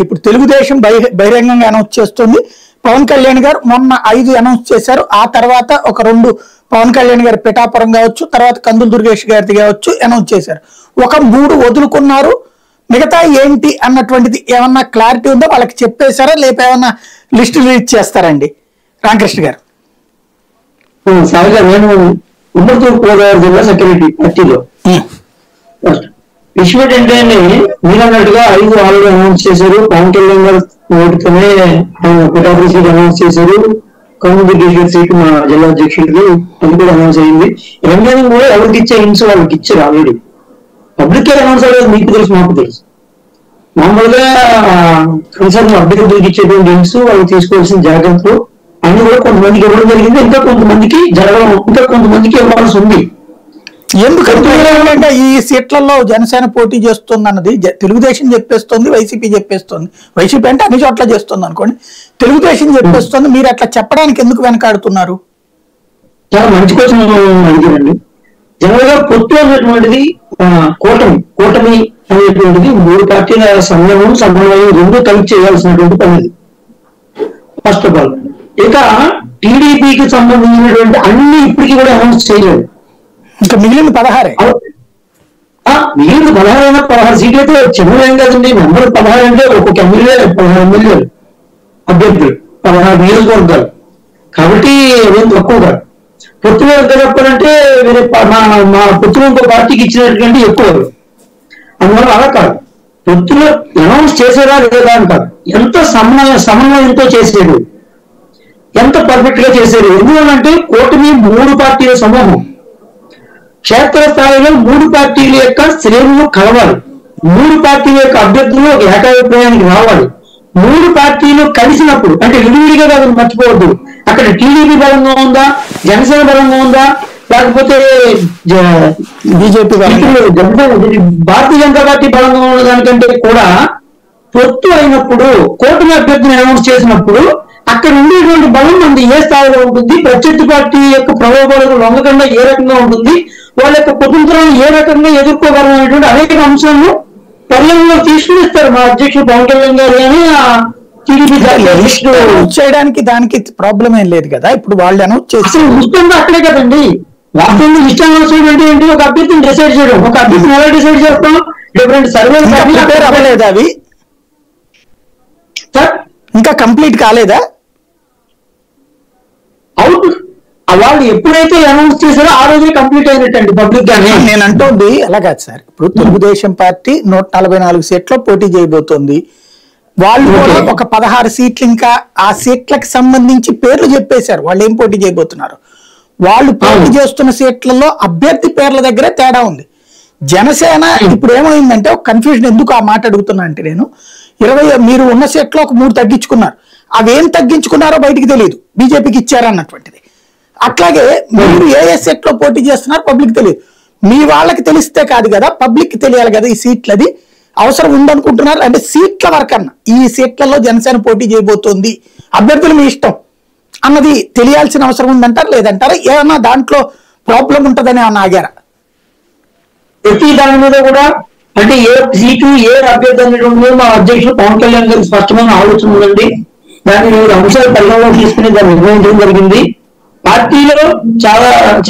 ఇప్పుడు తెలుగుదేశం బహిరంగంగా అనౌన్స్ చేస్తుంది. పవన్ కళ్యాణ్ గారు మొన్న 5 అనౌన్స్ చేశారు. ఆ తర్వాత ఒక 2 పవన్ కళ్యాణ్ గారి పిఠాపురం కావచ్చు, తర్వాత కందుల దుర్గేష్ గారిది కావచ్చు అనౌన్స్ చేశారు. ఒక 3 వదులుకున్నారు. మిగతా ఏంటి అన్నటువంటిది ఏమన్నా క్లారిటీ ఉందో వాళ్ళకి చెప్పేశారా, లేక ఏమన్నా లిస్ట్ రిలీజ్ చేస్తారండి రామకృష్ణ గారు? సరిగా నేను ఉమ్మడి తూర్పుగోదావరి జిల్లా సెక్రటరీ పార్టీలో. విషయం ఏంటంటే మీరు అన్నట్టుగా 5 ఆల్రెడీ అనౌన్స్ చేశారు. పవన్ కళ్యాణ్ గారు ఓటుతోనే పిఠాపురం సీట్ అనౌన్స్ చేశారు. కందుల దుర్గేష్ గారి సీట్ మా జిల్లా అధ్యక్షుడికి అది కూడా అనౌన్స్ అయింది. రంజాన్ కూడా ఎవరికి ఇచ్చే హింస వాళ్ళకి ఇచ్చారు ఆల్రెడీ. పబ్లిక్ అనౌన్స్ అవ్వలేదు, మీకు తెలుసు మాకు తెలుసు. మామూలుగా కన్సర్న్ అభ్యర్థులకు ఇచ్చేటువంటి హింస వాళ్ళు తీసుకోవాల్సిన జాగ్రత్తలు అన్ని కూడా కొంతమందికి ఇవ్వడం జరిగింది. ఇంకా కొంతమందికి జరగడం, ఇంకా కొంతమందికి ఇవ్వాల్సి ఉంది. ఎందుకంటే ఈ సీట్లలో జనసేన పోటీ చేస్తుంది అన్నది తెలుగుదేశం చెప్పేస్తుంది, వైసీపీ చెప్పేస్తుంది. వైసీపీ అంటే అన్ని చోట్ల చేస్తుంది అనుకోండి, తెలుగుదేశం చెప్పేస్తుంది. మీరు అట్లా చెప్పడానికి ఎందుకు వెనకాడుతున్నారు? చాలా మంచి క్వశ్చన్ అడిగారండి. జనరల్ గా పొత్తు అనేటువంటిది కూటమి అనేటువంటిది 3 పార్టీల సమన్వయం 2 కలిసి చేయాల్సినటువంటి పని. ఫస్ట్ ఆఫ్ ఆల్ ఇక టీడీపీకి సంబంధించినటువంటి అన్ని ఇప్పటికీ కూడా అనౌన్స్ చేయలేదు. ఇంకా మిగిలిన 16 మిగిలిన 16 సీట్లు అయితే చిన్నదేం కదండి. మెంబర్ 16 అంటే ఒక్కొక్క ఎమ్మెల్యే 16 ఎమ్మెల్యేలు అభ్యర్థులు 16 నియోజకవర్గాలు కాబట్టి ఏం తక్కువ కాదు. పొత్తులో ఎంత చెప్పాలంటే వేరే మా పొత్తులో ఇంకో పార్టీకి ఇచ్చినటువంటి ఎక్కువ. అందువల్ల అలా కాదు, పొత్తులో అనౌన్స్ చేసేదా లేదా అని కాదు, ఎంత సమన్వయంతో చేసేది, ఎంత పర్ఫెక్ట్ గా చేసేది. ఎందుకంటే కూటమి 3 పార్టీల సమూహం. క్షేత్రస్థాయిలో 3 పార్టీల యొక్క శ్రేణులు కలవాలి, 3 పార్టీల యొక్క అభ్యర్థులు ఒక ఏకాభిప్రాయానికి రావాలి. 3 పార్టీలు కలిసినప్పుడు అంటే విడివిడిగా కాదు, మర్చిపోవద్దు. అక్కడ టీడీపీ బలంగా ఉందా, జనసేన బలంగా ఉందా, లేకపోతే బీజేపీ భారతీయ జనతా పార్టీ బలంగా ఉన్న దానికంటే కూడా పొత్తు అయినప్పుడు కూటమి అభ్యర్థిని అనౌన్స్ చేసినప్పుడు అక్కడ ఉండేటువంటి బలం మనది ఏ స్థాయిలో ఉంటుంది, ప్రత్యర్థి పార్టీ యొక్క ప్రలోభాలకు లొంగకుండా ఏ రకంగా ఉంటుంది, వాళ్ళ యొక్క కుటుంబాలను ఏ రకంగా ఎదుర్కోగలనేటువంటి అనేక అంశాలను పరిగణలో తీసుకుని ఇస్తారు మా అధ్యక్షుడు పవన్ కళ్యాణ్ గారు. కానీ టీడీపీ చేయడానికి దానికి ప్రాబ్లం ఏం లేదు కదా. ఇప్పుడు వాళ్ళు అనౌన్స్ చేసి ఇష్టంగా అక్కడే కదండి. వాస్తవంగా ఇష్టం అనౌన్స్ ఏంటి, ఒక అభ్యర్థిని డిసైడ్ చేయడం. ఒక అభ్యర్థిని ఎలా డిసైడ్ చేస్తాం? డిఫరెంట్ సర్వే అవ్వలేదా అవి? ఇంకా కంప్లీట్ కాలేదా? అవుట్ వాళ్ళు ఎప్పుడైతే అనౌన్స్ చేశారో ఆ రోజే కంప్లీట్ అయినట్టండి పబ్లిక్ గానే. నేను అంటోంది అలా కాదు సార్. ఇప్పుడు తెలుగుదేశం పార్టీ 144 సీట్లో పోటీ చేయబోతోంది. వాళ్ళు కూడా ఒక 16 సీట్లు, ఇంకా ఆ సీట్లకు సంబంధించి పేర్లు చెప్పేశారు వాళ్ళు ఏం పోటీ చేయబోతున్నారు. వాళ్ళు పోటీ చేస్తున్న సీట్లలో అభ్యర్థి పేర్ల దగ్గరే తేడా ఉంది. జనసేన ఇప్పుడు ఏమైందంటే ఒక కన్ఫ్యూజన్. ఎందుకు ఆ మాట అడుగుతున్నా అంటే, నేను 20 మీరు ఉన్న సీట్లో ఒక 3 తగ్గించుకున్నారు. అవేం తగ్గించుకున్నారో బయటికి తెలియదు, బీజేపీకి ఇచ్చారన్నటువంటిది. అట్లాగే మీరు ఏ సెట్ లో పోటీ చేస్తున్నారు పబ్లిక్ తెలియదు. మీ వాళ్ళకి తెలిస్తే కాదు కదా, పబ్లిక్ తెలియాలి కదా ఈ సీట్లది అవసరం ఉందనుకుంటున్నారు. అంటే సీట్ల వరకు అన్న ఈ సీట్లలో జనసేన పోటీ చేయబోతోంది, అభ్యర్థులు మీ ఇష్టం అన్నది తెలియాల్సిన అవసరం ఉందంటారు, లేదంటారా? ఏమన్నా దాంట్లో ప్రాబ్లం ఉంటుందని ఏమన్నా ఆగారా? ప్రతి దాని మీద కూడా అంటే ఏ సీటు ఏ అభ్యర్థి అనేటువంటి మా అధ్యక్షుడు పవన్ కళ్యాణ్ గారికి స్పష్టమైన ఆలోచన ఉందండి. దాన్ని 3 అంశాలు పరిగణలో తీసుకుని దాన్ని నిర్ణయించడం జరిగింది. పార్టీలో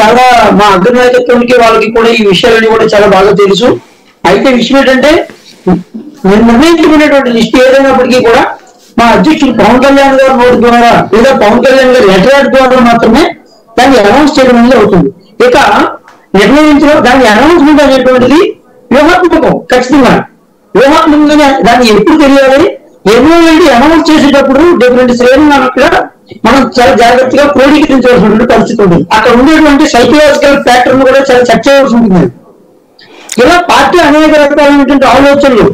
చాలా మా అగ్రనాయకత్వానికి వాళ్ళకి కూడా ఈ విషయాలన్నీ కూడా చాలా బాగా తెలుసు. అయితే విషయం ఏంటంటే నిర్ణయించుకునేటువంటి లిస్ట్ ఏదైనప్పటికీ కూడా మా అధ్యక్షుడు పవన్ కళ్యాణ్ గారి నోటి ద్వారా లేదా పవన్ కళ్యాణ్ గారి లెటర్ ద్వారా మాత్రమే దాన్ని అనౌన్స్ చేయడం అనేది అవుతుంది. ఇక నిర్ణయించడం దాని అనౌన్స్మెంట్ అనేటువంటిది వ్యూహాత్మకం. ఖచ్చితంగా వ్యూహాత్మకంగా దాన్ని ఎప్పుడు తెలియాలి, ఎన్నోంటి అనౌన్స్ చేసేటప్పుడు డిఫరెంట్ శ్రేణులు అక్కడ మనం చాలా జాగ్రత్తగా క్రోడీకరించవలసినటువంటి పరిస్థితి ఉంటుంది. అక్కడ ఉండేటువంటి సైకలాజికల్ ప్యాటర్న్ కూడా చాలా చర్చ చేయవలసి ఉంటుంది. ఇలా పార్టీ అనేక రకాలైనటువంటి ఆలోచనలు